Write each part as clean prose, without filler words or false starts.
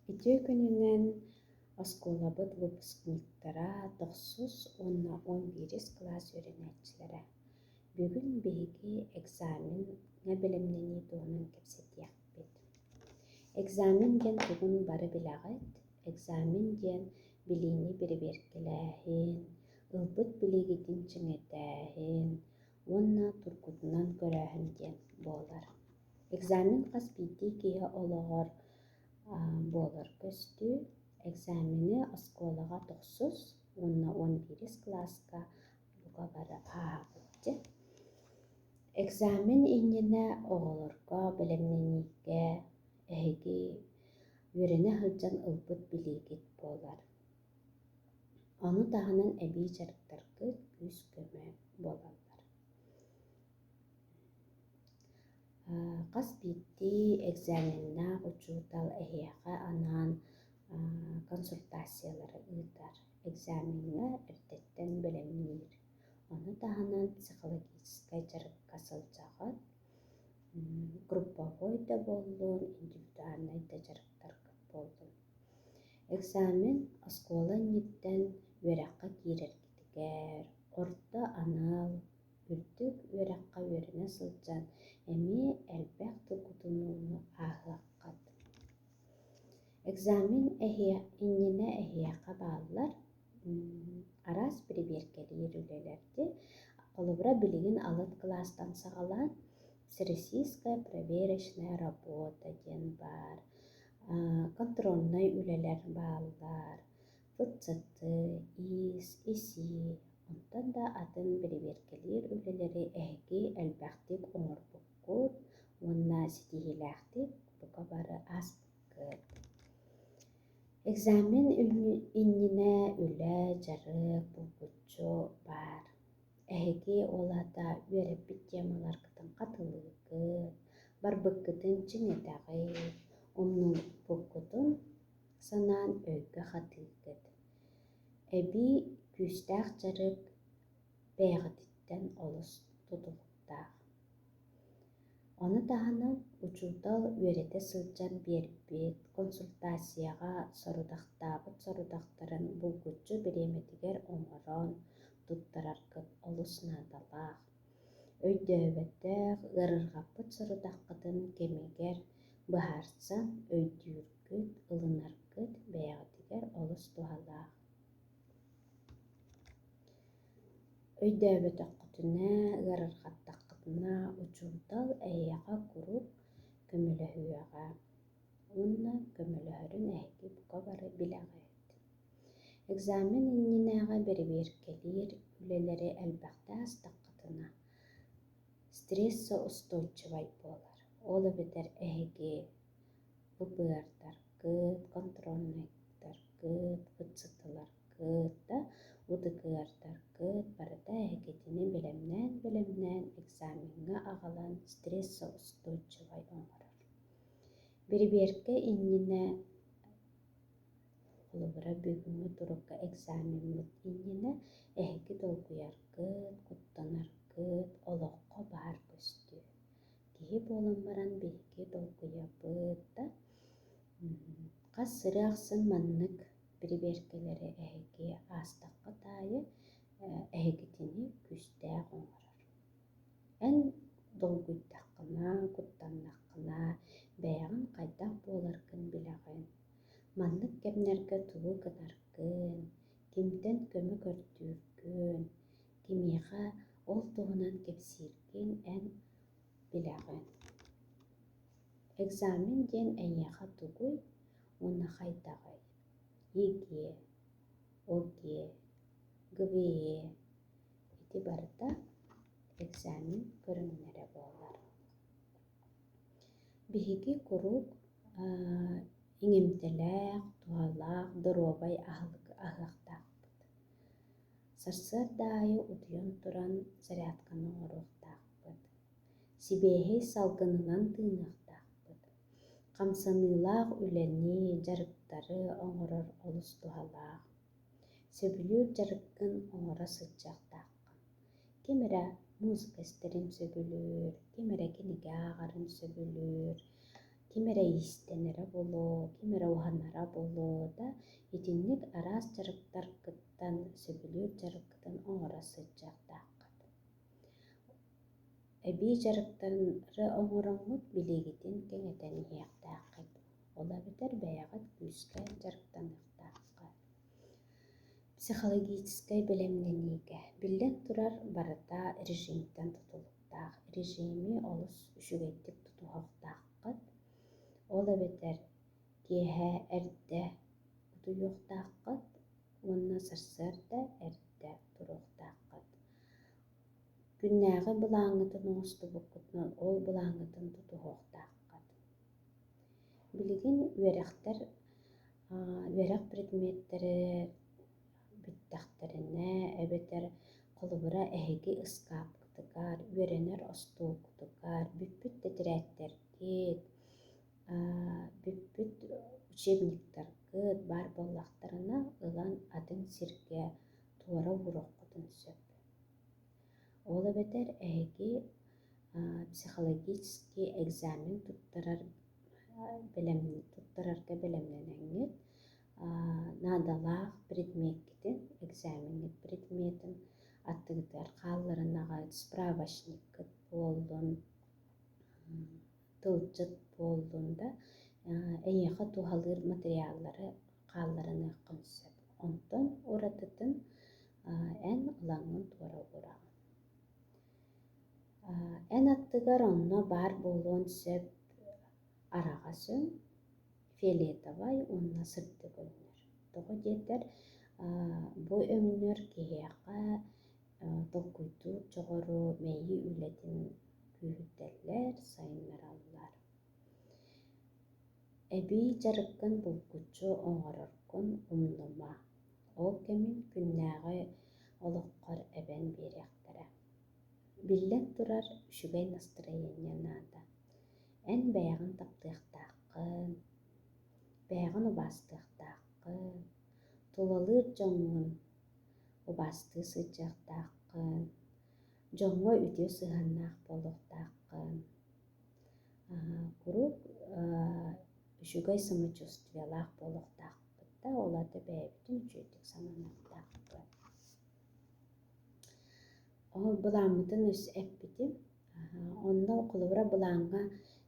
Ити күнүнен оскуолабыт выпускниктара тохсус уонна 11 класс үөрэнээччилэрэ бүгүн биһиги экзаменҥа билэмнэнии туһунан кэпсэтиэхпит. Экзамен диэн тугун бары билэҕит, экзамен диэн билиини бириbiэркэлээһин, ылбыт билигитин чиҥэтээһин, уонна тургутунан көрөөһүн диэн буолар. Экзамен хас биирдии киһи олоҕор буолар көстүү, экзамени оскуолаҕа тохсус уонна 11 класска буга бары ааһыбыт. Экзамен иннинэ оҕолорго билэмнэниикэ эһиги үөрэнэ сылдьан ылбыт билиигит буолар. Ону таһынан эбии дьарыктаргыт күүс көмө буолаллар. Хас биирдии экзаменнаах учуутал эһиэхэ анаан консультациялары ыытар. Экзаменҥа эрдэттэн билэмниир. Ону таһынан психологическай дьарыкка сылдьаҕат, групповой да буоллун, индивидуальный да дьарыктаргыт буоллун. Экзамен оскуола инниттэн үөрэххэ киирэргитигэр, орто анал, үрдүк үөрэххэ үөрэнэ сылдьан эмиэ элбэх тургутунууну ааһыаххат. Экзамен иннинэ эһиэхэ бааллар араас бириbiэркэлиир үлэлэрди, холобура билигин алыт класстан саҕалаан всероссийская проверочная работа диэн бар, контрольной үлэлэр бааллар, ФЦТ, ИС, ИСИ, онтон да атын бириbiэркэлиир үлэлэри эһиги элбэхтик оҥорбуккут уонна ситиһилээхтик буга бары ааспыккыт. Экзамен иннинэ үлэ, дьарык, булгуччу баар. Эһиги уолата үөрэппит темаларгытын хатылыыкыт, барбыккытын чиҥэтэҕит, умнубуккутун санаан өйгө хатыыкыт. Эбии күүстээх дьарык бэйэҕититтэн олус тутулуктаах. Ону таһынан учуутал үөрэтэ сылдьан биэрбит, консультацияҕа сорудахтаабыт сорудахтарын булгуччу бириэмэтигэр оҥорон туттараргыт олус наадалаах. Өйдөөбөтөөх, ыарырҕаппыт сорудаххытын кэмигэр быһаарсан өйдүүргүт, ылынаргыт бэйэҕитигэр олус туһалаах. Өйдөөбөтөххүтүнэ, ыарырҕаттаххытына учуутал эйиэхэ курук көмөлөһүөҕэ, уонна көмөлөһөрүн эһиги буга бары билэҕит. Экзамен иннинээҕэ бириbiэркэлиир үлэлэри элбэхтээ астаххытына стрессоустойчивой буолар. Ол эбэтэр эһиги БПР-таргыт, контрольныйдаргыт, ФЦТ-ларгыт да УТК-таргыт барыта эһигитини билэмнээн экзаменҥа аҕалан стрессоустойчивой оҥорор. Бириbiэркэ иннинэ холобура бүгүҥҥү туругга экзаменммыт иннинэ эһиги долгуйаргыт, куттанаргыт, олоххо баар көстүү. Киһи буолан баран биһиги долгуйабыт да, хас сырыахсын маннык бириbiэркэлэри эһиги аастахха таайы эһигитини күстээх оҥорор. Эн долгуйдаххына, куттаннаххына бэйэҕин хайдах буоларгын билэҕин, маннык кэмнэргэ тулуу гынаргыын, кимтэн көмө көрдүүргүн, кимиэхэ ол туһунан кэпсииргин эн билэҕин. Экзамен диэн эйиэхэ тугуй уонна хайдаҕый: ЕГЭ, ОГЭ, ГВЭ ити барыта экзамен көрүҥнэрэ буолар. Биһиги курук иҥэмтэлээх, туһалаах, дорообай аһыахтаахпыт. Сарсыар даайы утуйан туран зарядканы оҥоруохтаахпыт. Сибиэһэй салгынынан тыыныахтаахпыт. Хамсаныылаах үлэни, дьарыктары оҥорор олус туһалаах. Сөбүлүүр дьарыккын оҥоро сылдьыахтааххын. Ким эрэ музыка истэрин сөбүлүүр, ким эрэ кинигэ ааҕарын сөбүлүүр, кимерэ истенере болоо, кимерэ уһаннара болоо да итинник араас дьарыктаркыттан, сөбүлүүр дьарыктан оҥора сылдьаахтааххыт. Эбии дьарыктары оҥороммут билигитин кэҥэтэн иһиэхтааххыт. Олабытар бэйэҕит күүскэ дьарыктаныахтаахха. Психологическай белемнениигэ биллэн турар барыта режимтен тутулуктаах. Режими олус үчүгэйдик тутуһахтааххыт. Ол эбэтэр киэһэ эрдэ утуйуохтааххыт, уонна сарсыар да эрдэ туруохтааххыт. Күннээҕи былааҥҥытын оҥостубуккутунан ол былааҥҥытын тутуһуохтааххыт. Билигин үөрэх предметтери бүттэхтэринэ эбэтэр холубура эһиги ыскаапкытыгар, үөрэнэр остууккутугар, бүппүт тетирээттэргит, бүппүт учебниктаргыт баар буоллахтарына ылан атын сиргэ туора буруоххутун сөп. Ол эбэтэр эһиги психологический экзамен туттарарга белемнэнэҥҥит, наадалаах предметкитин, экзамениҥҥит предметин аттыгытыгар хаалларынаҕа справочниккыт буоллун, тылдьыт буоллун да эйиэхэ туһалыыр материаллары хаалларыныаххын сөп. Онтон уратытын эн ылаҥҥын туора бураҕын. Эн аттыгар онно баар буолуон сөп араҕа сөм, фиолетовай уонна сырдык өҥнөр. Тоҕо диэтэр бу өҥнөр киһиэхэ толкуйдуур дьоҕору мэйии үлэтин күүһүттэллэр, сайыннараллар. Эбии дьарыккын булгуччу оҥороргун умнума. Ол кэмин күннээҕи олоххор эбэн биэриэхтэрэ. Биллэн турар үчүгэй настроение наада. Эн бэйэҕин таптыахтааххын, бэйэҕин убаастыахтааххын, тулалыыр дьоҥҥун убаастыы сылдьаахтааххын, дьоҥҥо үтүө сыһаннаах буолуохтааххын, курук үчүгэй самочувствиялаах буолуохтаахпыт да, олата бэйэбитин үчүгэйдик санаанахтаахпыт. Былааммытын өс эппитим, онно холубура былааҥҥа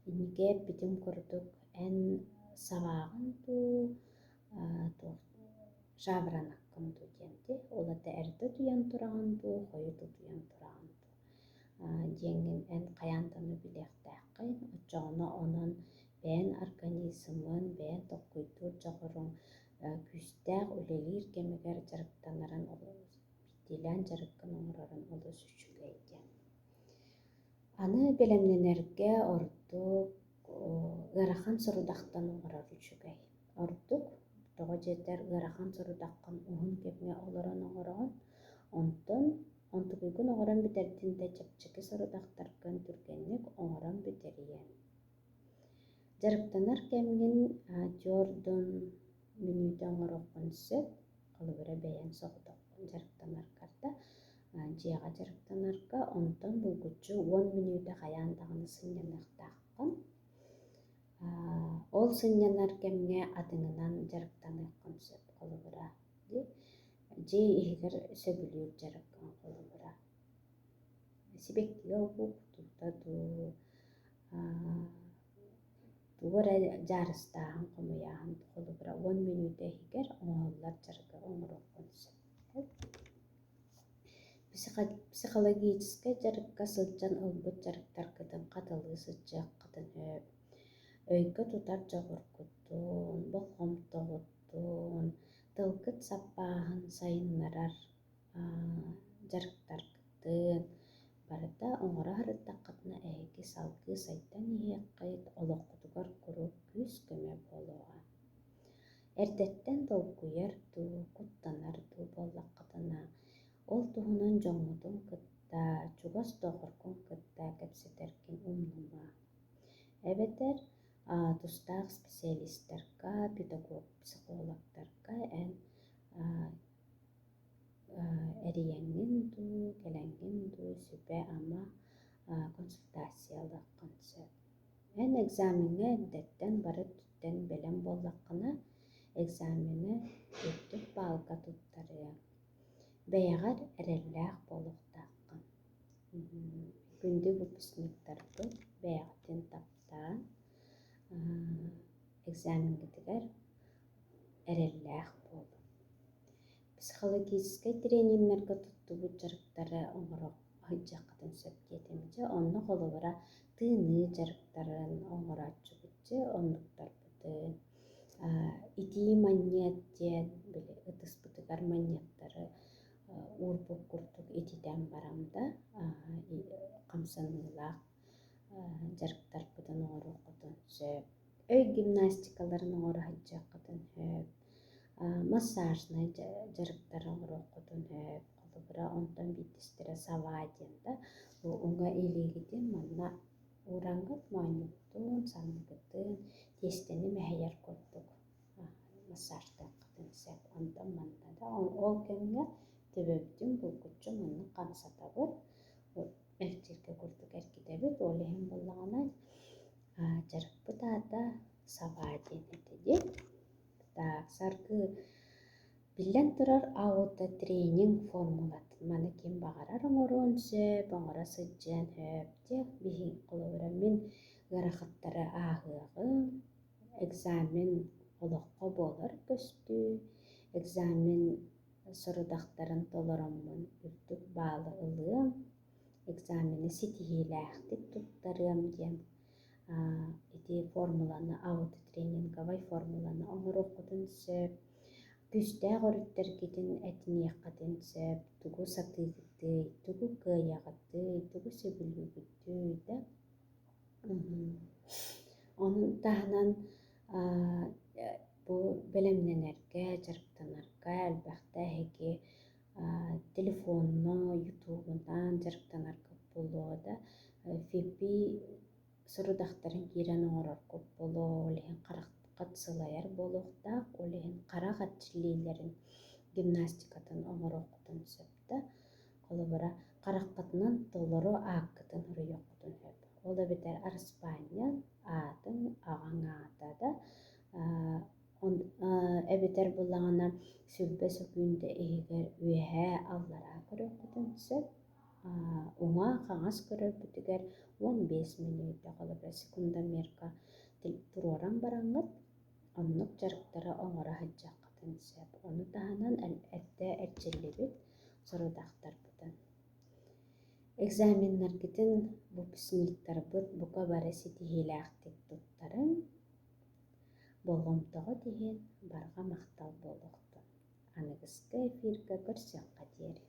инники эппитим курдук эн сабааҕын дуу, жаабыранаккын дуу диэнти, олата эрдэ туйан тураҕын дуу, хойуту туйан тураҕын дуу диэҥҥин эн хайаантаны билиэхтээххин, оччоҕоно онон бэйэн организмын, бэйэн толкуйдуур дьоҕоруҥ күүстээх үлэлиир кэмигэр дьарыктанаран биттиилээн дьарыккын оҥорорун олус үчүгэй диэн. Аны белемнэнэргэ ордук ыарахан сурудахтан оҥорор үчүгэй. Ордук тоҕо дьиэтэр ыарахан сурудаххын уһун кэпиҥэ олорон оҥороҕун, онтон онтукуйгун оҥорон бүтэрдин да чэпчэки сурудахтаргын түргэнник оҥорон бүтэриэн. Дьарыктанар кэмҥин дьуордун мүнүүтэ оҥоруоххун сөп, холубура бэйэн соҕудоххун дьарыктанаргарда, дьиэҕэ дьарыктанарга онтон булгуччу 10 мүнүүтэ хайаан даҕаны сынньаныахтааххын. Ол сынньанар кэмҥэ атыҥынан дьарыктаныаххын сөп холубура дьи иһигэр сөбүлүүр дьарыккын холубура. Сибэккигэ олбук тута дуу, тугу эрэ дьаарыстааһын хомуйааһын холубура 10 мүнүүтэ иһигэр оҥоһуллар дьарыга оҥоруоххун сөп. Психологическай дьарыкка сылдьан ылбыт дьарыктаргытын хаталыы сылдьыаххытын өп, өйгө тутар дьоҕургуттуун, болхомтоҕуттуун, тылгыт саппааһын сайыннарар дьарыктаргыттыын барыта оҥоро харыттаххытына эһиги салгыы сайдан иһиэххит, олоххутугар курук күүс көмө буолуоҕа. Эрдэттэн толкуйар дуу, куттанар дуу буоллаххытына ол туһунан дьоҥҥутун кытта, чугас тоохоргун кытта кэпсэтэргин умнума. Эбэтэр тустаах специалисттарга, педагог, психологтарга эн эриэҥҥин дуу, кэлэҥҥин дуу сүбэ ама консультациялааххын сөп. Эн экзаменге эддеттен бары түттен белем боллаққына экзамене үттүк балга туттары. Бэйэҕэр эрэллээх болуқтааққын. Күндү выпускниктарбы бэйэҕтин таптаан экзамеңгитигэр эрэллээх буолу. Психологический тренингнерге туттубут жарыктары оҥорох ыйдьаххытын сөптиэтимичи, онно холобура тыыныы жарыктарын оҥороччубутчы оннуктарбытын. Итии манньыат диэн били ытыспытыгар манньаттары уурбук курдук ититэн барамда хамсыныылаах жарыктарбытын оҥоруоххутун сөп. Өй гимнастикаларын оҥорохайдьаххытын сөп. Массажный жарыктар оҥоруоххутун сөп. Холобура онтон биттистэрэ саваа диэн уҥа илиигитин манна уурангыт моонньуттун, санныгытын тиэстини мэһэйэр курдук массажтыаххытын сөп. Онтон манна ол кэмҥэ төбөбүтүн булгуччу манна хамсатабыт, эхтииргэ курдук эркитэбит, ол иһин буллаҕына жарыкпыт аата саваа диэн этидит. Саргы биллэн турар аута тренинг формулатын маны ким баҕарар оҥоруон сөп, оҥоро сылдьыан сөп диэх биһиҥ холобура мин ыараххыттары ааһыаҕым, экзамен олоххо буолар көстүү, экзамен сорудахтарын толороммун үрдүк баалы ылыам, экзамени ситиһиилээхтик туттарыам диэн ити формуланы, аута тренингавай формуланы оҥоруоххутун сөп. Күстээх өрүттэргитин этиниэххэтин сөп, тугу сатыыгытый, тугу кыайаҕытый, тугу сөбүлүүгүтүй да. Онун таһынан бу белемнэнэргэ, дьарыктанарга элбэхтэ эһиги телефонно, ютубунан дьарыктанарга булуо да, фипи сурудахтарын киирэн оҥороргуп булуо, ол иһин хараххат сылайар буолуохтаах, ол иһин харах атчылиилэрин гимнастикатын оҥоруоххутун сөп. Холобура хараххатынан толору ааккытын хуруйаххутун сөп. Ол эбитэр арыспаанньан аатын аҕаҥ аата да. Эбитэр буллаҕына сүрбэ сөкүүндэ иһигэр үөһээ аллараа көрөххүтүн сөп. Уҥа хаҥас көрөрбүтүгэр 15 минута холобура секундомерка туруоран бараҥҥыт, оннук жарыктара оҥоро хайдьаххытын сөп. Ону таһынан эрдэ эрдьиллибит сорудахтарбытын. Экзаменнаргытын выпускниктарбыт бука бары ситиһиилээхтик туттарын болгомтоҕо диһин барга махтал буолуохтун. Аныгыска эфиргэ көрсүөххэ диэри.